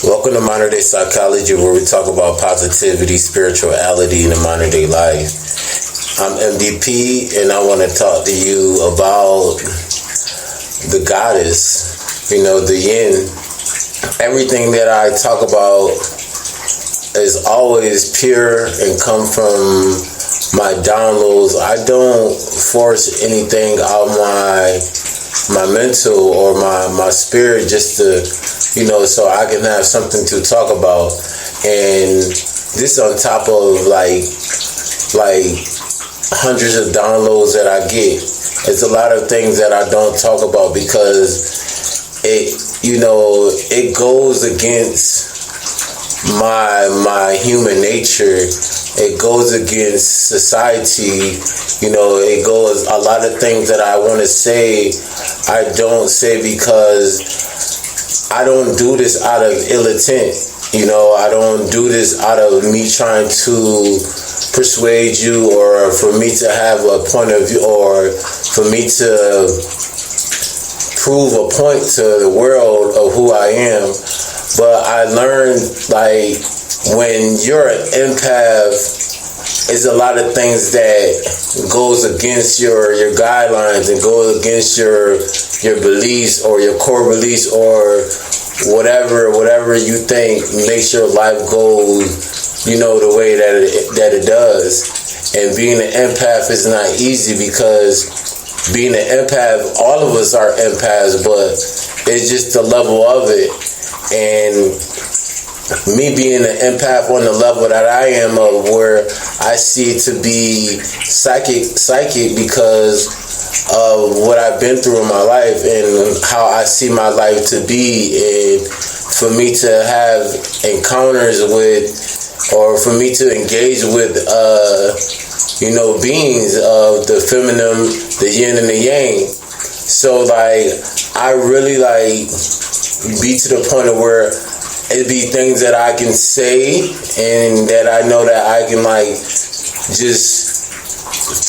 Welcome to Modern Day Psychology, where we talk about positivity, spirituality, and the modern day life. I'm MDP, and I want to talk to you about the goddess, the yin. Everything that I talk about is always pure and come from my downloads. I don't force anything out my mental or my spirit just to, so I can have something to talk about. And this on top of like hundreds of downloads that I get. It's a lot of things that I don't talk about because it goes against my human nature. It goes against society. It goes, a lot of things that I want to say, I don't say because I don't do this out of ill intent. I don't do this out of me trying to persuade you or for me to have a point of view or for me to prove a point to the world of who I am. But I learned, when you're an empath, it's a lot of things that goes against your guidelines and goes against your beliefs or your core beliefs or whatever you think makes your life go, the way that it does. And being an empath is not easy because being an empath, all of us are empaths, but it's just the level of it. And me being an empath on the level that I am of where I see it to be psychic because of what I've been through in my life and how I see my life to be, and for me to have encounters with, or for me to engage with, beings of the feminine, the yin and the yang. So I really be to the point of where it'd be things that I can say and that I know that I can just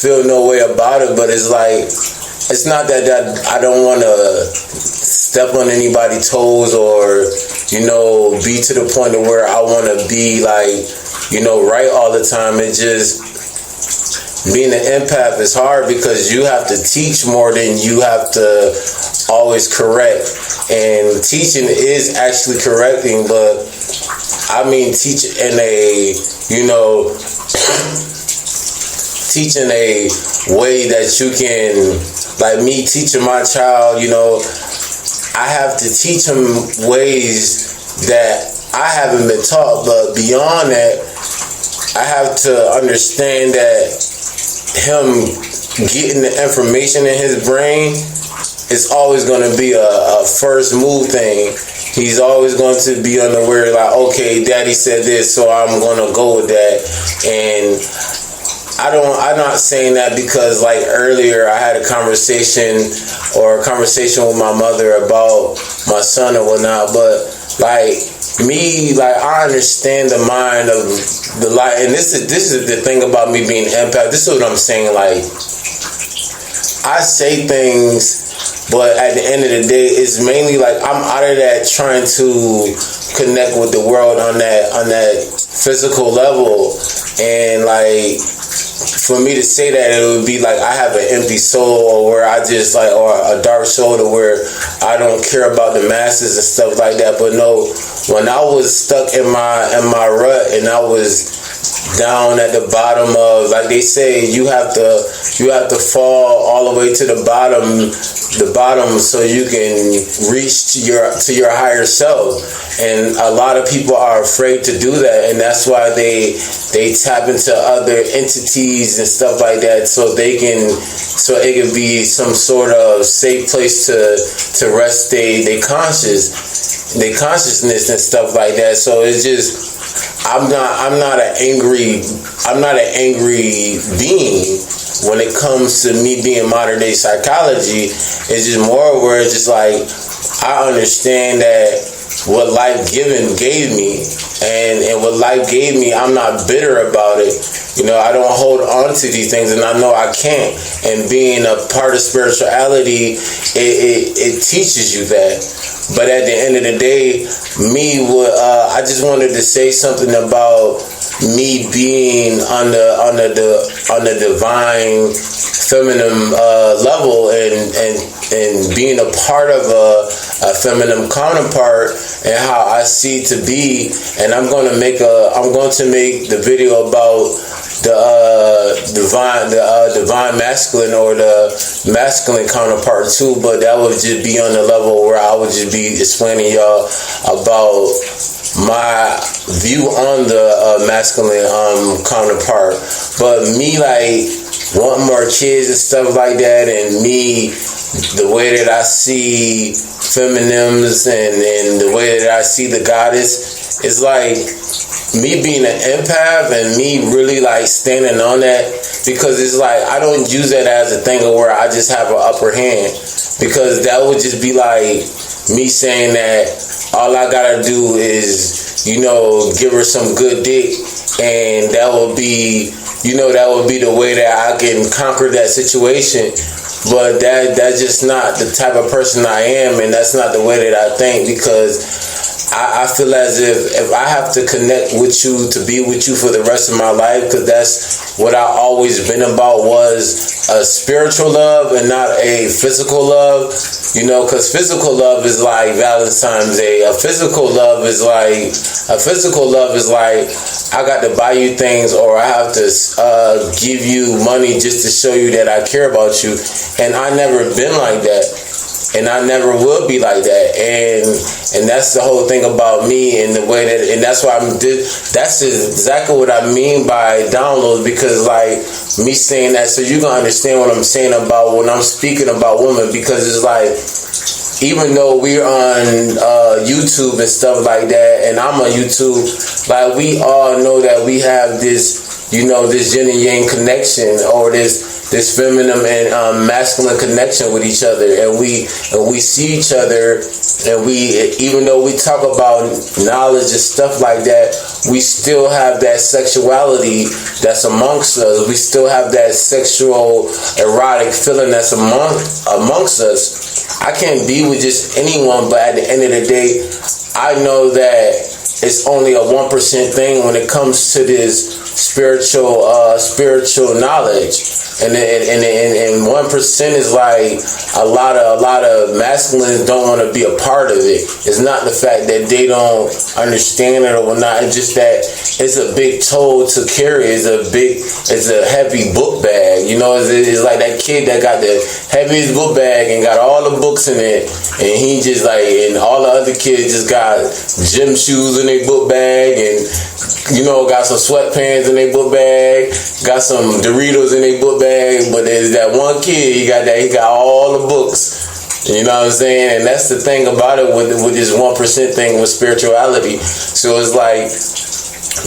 feel no way about it, but it's not that I don't want to step on anybody's toes or be to the point of where I want to be right all the time. It just, being an empath is hard because you have to teach more than you have to always correct. And teaching is actually correcting, but I mean teach in a, teaching a way that you can, like me teaching my child, I have to teach him ways that I haven't been taught, but beyond that, I have to understand that him getting the information in his brain is always going to be a first move thing. He's always going to be unaware, okay, daddy said this, so I'm going to go with that. And I'm not saying that because earlier I had a conversation with my mother about my son or whatnot, but I understand the mind of the life, and this is the thing about me being empath. This is what I'm saying. I say things, but at the end of the day, it's mainly I'm out of that trying to connect with the world on that physical level, and for me to say that, it would be I have an empty soul, or where I just or a dark soul to where I don't care about the masses and stuff like that. But no, when I was stuck in my rut and I was down at the bottom of, they say, you have to fall all the way to the bottom so you can reach to your higher self. And a lot of people are afraid to do that, and that's why they tap into other entities and stuff like that so it can be some sort of safe place to rest their consciousness and stuff like that. So it's just, I'm not an angry being when it comes to me being modern day psychology. It's just more where it's just I understand that what life gave me, and what life gave me, I'm not bitter about it. You know, I don't hold on to these things, and I know I can't. And being a part of spirituality, it teaches you that. But at the end of the day, I just wanted to say something about me being on the divine feminine level, and being a part of a feminine counterpart, and how I see to be. And I'm going to make the video about the divine masculine, or the masculine counterpart too, but that would just be on the level where I would just be explaining y'all about my view on the masculine counterpart. But me, like, wanting more kids and stuff like that, and me, the way that I see feminines, and the way that I see the goddess, is like me being an empath, and me really like standing on that, because it's like I don't use that as a thing where I just have an upper hand, because that would just be like me saying that all I gotta do is, you know, give her some good dick, and that would be, you know, that would be the way that I can conquer that situation. But that's just not the type of person I am, and that's not the way that I think, because I feel as if I have to connect with you to be with you for the rest of my life, because that's what I always been about, was a spiritual love and not a physical love. You know, because physical love is like Valentine's Day. A physical love is like I got to buy you things, or I have to give you money just to show you that I care about you. And I never been like that, and I never will be like that. And that's the whole thing about me, and the way that, and that's why that's exactly what I mean by downloads, because like me saying that, so you gonna understand what I'm saying about when I'm speaking about women, because it's like, even though we're on YouTube and stuff like that, and I'm on YouTube, like, we all know that we have this, you know, this yin and yang connection, or this feminine and masculine connection with each other, and we see each other, and we, even though we talk about knowledge and stuff like that, we still have that sexuality that's amongst us. We still have that sexual erotic feeling that's amongst us. I can't be with just anyone, but at the end of the day, I know that it's only a 1% thing when it comes to this spiritual knowledge, and 1% is like a lot of masculines don't want to be a part of it. It's not the fact that they don't understand it or whatnot. It's just that it's a big toll to carry. It's a heavy book bag. You know, it's like that kid that got the heaviest book bag and got all the books in it, and he just like, and all the other kids just got gym shoes in their book bag, and, you know, got some sweatpants in their book bag, got some Doritos in their book bag, but there's that one kid, he got all the books. You know what I'm saying? And that's the thing about it with this 1% thing with spirituality. So it's like,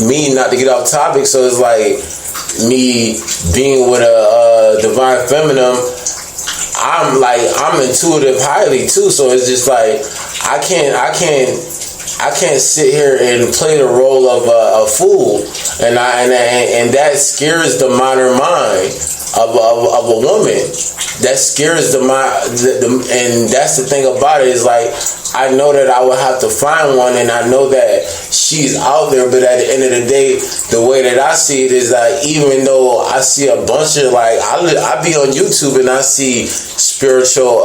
me, not to get off topic, so it's like me being with a divine feminine, I'm intuitive highly too, so it's just like I can't sit here and play the role of a fool, and that scares the modern mind of a woman. That scares the mind, and that's the thing about it, is like, I know that I will have to find one, and I know that she's out there, but at the end of the day, the way that I see it is like, even though I see a bunch of, like, I be on YouTube and I see spiritual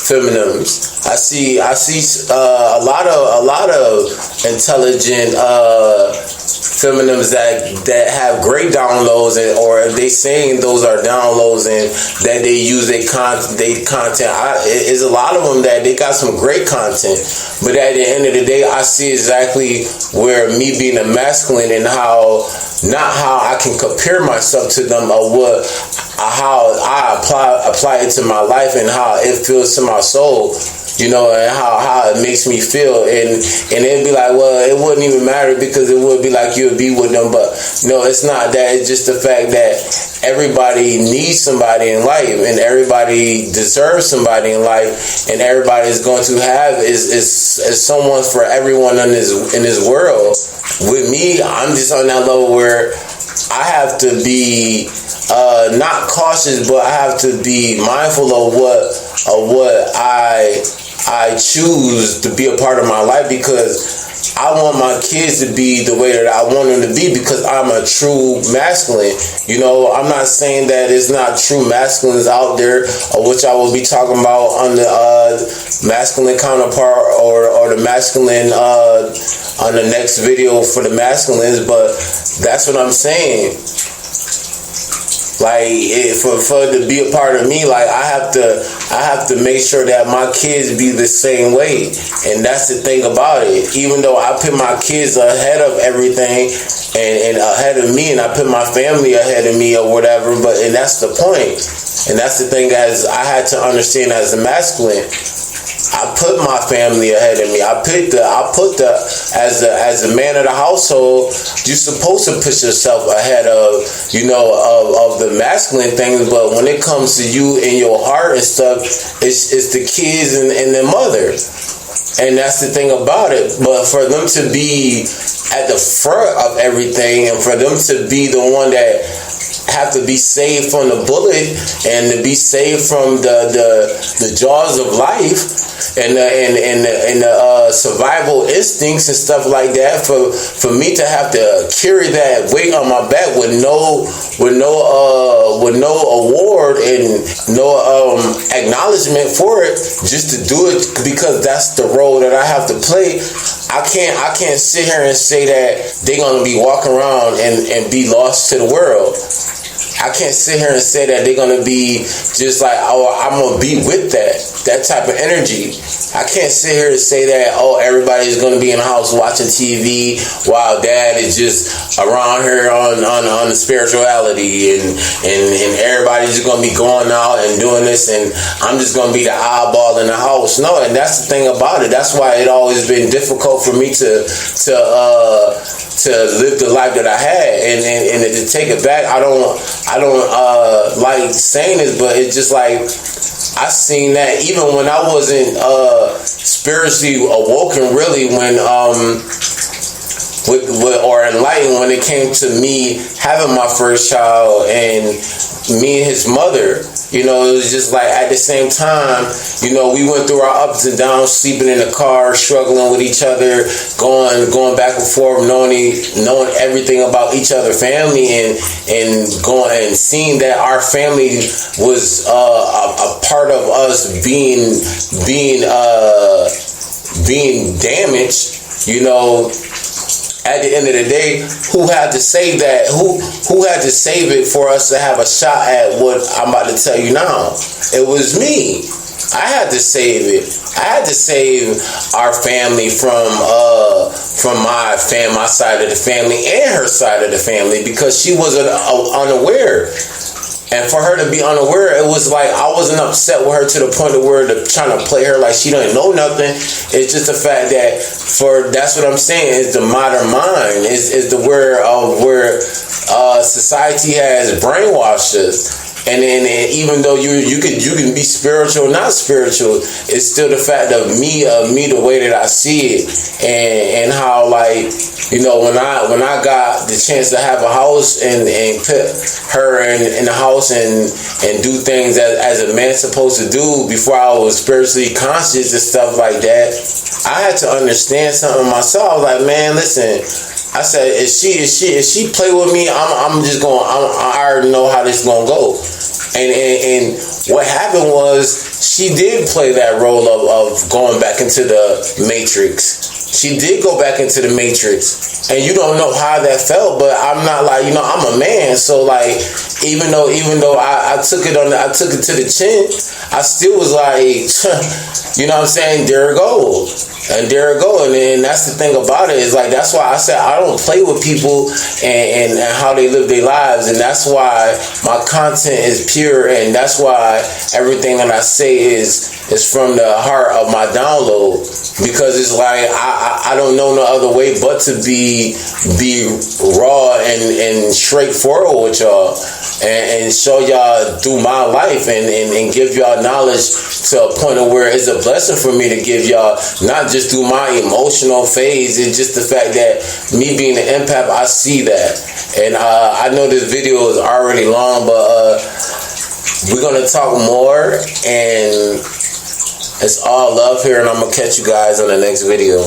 feminines. I see a lot of intelligent feminines that have great downloads, or they saying those are downloads, and that they use their content. It's a lot of them that they got some great content, but at the end of the day, I see exactly where me being a masculine, and how, not how I can compare myself to them, or what how I apply it to my life and how it feels to my soul, you know, and how it makes me feel. And it'd be like, well, it wouldn't even matter because it would be like you would be with them. But no, it's not that. It's just the fact that everybody needs somebody in life, and everybody deserves somebody in life, and everybody is going to have is someone for everyone in this world. With me, I'm just on that level where I have to be not cautious, but I have to be mindful of what I choose to be a part of my life, because I want my kids to be the way that I want them to be, because I'm a true masculine. You know, I'm not saying that it's not true masculines out there, which I will be talking about on the masculine counterpart or the masculine on the next video for the masculines, but that's what I'm saying. Like, for it to be a part of me, like I have to make sure that my kids be the same way, and that's the thing about it. Even though I put my kids ahead of everything and ahead of me, and I put my family ahead of me or whatever, and that's the point, and that's the thing as I had to understand as a masculine. I put my family ahead of me. I put the as a man of the household, you're supposed to put yourself ahead of, you know, of the masculine things. But when it comes to you and your heart and stuff, it's the kids and the mother. And that's the thing about it. But for them to be at the front of everything, and for them to be the one that have to be saved from the bullet and to be saved from the jaws of life and the survival instincts and stuff like that, for me to have to carry that weight on my back with no award and no acknowledgement for it, just to do it because that's the role that I have to play. I can't sit here and say that they're gonna be walking around and be lost to the world. I can't sit here and say that they're going to be just like, oh, I'm going to be with that type of energy. I can't sit here and say that, oh, everybody's going to be in the house watching TV while dad is just around here on the spirituality and everybody's just going to be going out and doing this and I'm just going to be the eyeball in the house. No, and that's the thing about it. That's why it always been difficult for me to live the life that I had, and to take it back. I don't like saying this, but it's just like I seen that even when I wasn't spiritually awoken, really, when or enlightened, when it came to me having my first child and me and his mother. You know, it was just like at the same time, you know, we went through our ups and downs, sleeping in the car, struggling with each other, going back and forth, knowing everything about each other's family, and going and seeing that our family was a part of us being damaged. You know, at the end of the day, who had to save that? Who had to save it for us to have a shot at what I'm about to tell you now? It was me. I had to save it. I had to save our family from my side of the family and her side of the family, because she was unaware. And for her to be unaware, it was like I wasn't upset with her to the point of where trying to play her like she don't know nothing. It's just the fact that that's what I'm saying, is the modern mind is the where society has brainwashed us. And then even though you can be spiritual or not spiritual, it's still the fact of me the way that I see it, and how, like, you know, when I got the chance to have a house and put her in the house and do things as a man's supposed to do before I was spiritually conscious and stuff like that, I had to understand something myself. I was like, man, listen. I said, if she play with me, I'm just going. I already know how this is gonna go. And what happened was she did play that role of going back into the Matrix. She did go back into the Matrix, and you don't know how that felt. But I'm not like, you know, I'm a man, so like even though I took it to the chin, I still was like, you know what I'm saying? There it goes. And there it go. And that's the thing about it, is like, that's why I said I don't play with people and how they live their lives. And that's why my content is pure, and that's why everything that I say is from the heart of my download. Because it's like I don't know no other way but to be raw and straightforward with y'all, and show y'all through my life, and give y'all knowledge to a point of where it's a blessing for me to give y'all, not just through my emotional phase. It's just the fact that me being an empath, I see that. And I know this video is already long, but we're gonna talk more, and it's all love here, and I'm gonna catch you guys on the next video.